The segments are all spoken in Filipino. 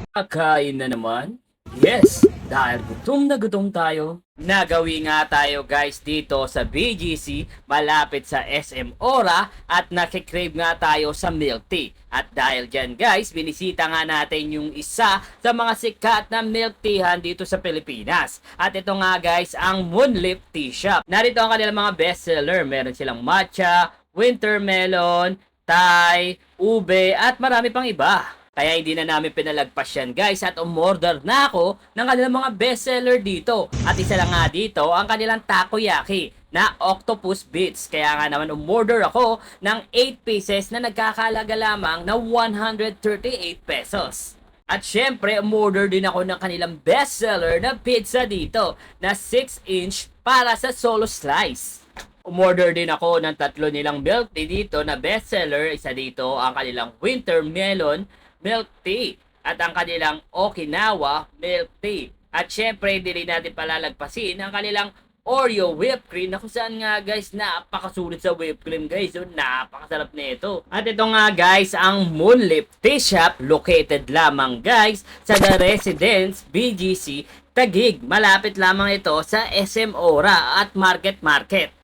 Kakain na naman? Yes, dahil gutom na gutom tayo. Nagawi nga tayo guys dito sa BGC malapit sa SM Ora at nakikrave nga tayo sa milk tea. At dahil dyan guys, binisita nga natin yung isa sa mga sikat na milk teahan dito sa Pilipinas. At ito nga guys, ang Moonlip Tea Shop. Narito ang kanilang mga bestseller. Meron silang matcha, winter melon, Thai, ube at marami pang iba. Kaya hindi na namin pinalagpas yan guys at umorder na ako ng kanilang mga bestseller dito. At isa lang nga dito ang kanilang takoyaki na octopus bits. Kaya nga naman umorder ako ng 8 pieces na nagkakalaga lamang na 138 pesos. At syempre umorder din ako ng kanilang bestseller na pizza dito na 6-inch para sa solo slice. Umorder din ako ng tatlo nilang milk tea dito na bestseller. Isa dito ang kanilang winter melon milk tea at ang kanilang Okinawa milk tea. At syempre, hindi rin natin palalagpasin ang kanilang Oreo whipped cream na kung saan nga guys, napakasulit sa whipped cream guys. So, napakasarap nito. At ito nga guys, ang Moonlip Tea Shop located lamang guys sa The Residence BGC Taguig. Malapit lamang ito sa SM Ora at Market.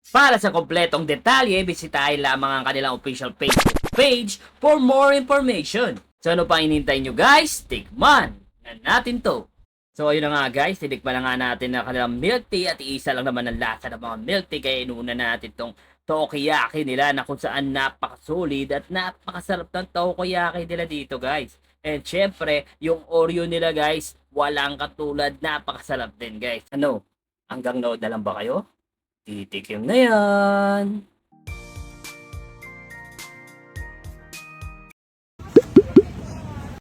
Para sa kompletong detalye, bisitahin lamang ang kanilang official Facebook page for more information. So ano pa inintay nyo guys? Tikman na natin to. So ayun na nga guys, tinikman na nga natin na kanilang milk tea at iisa lang naman ang lasa ng mga milk tea. Kaya inuna natin tong takoyaki nila na kung saan napakasolid at napakasarap ng takoyaki nila dito guys. And syempre, yung Oreo nila guys, walang katulad, napakasarap din guys. Ano? Hanggang nood na lang ba kayo? Titikim na yan!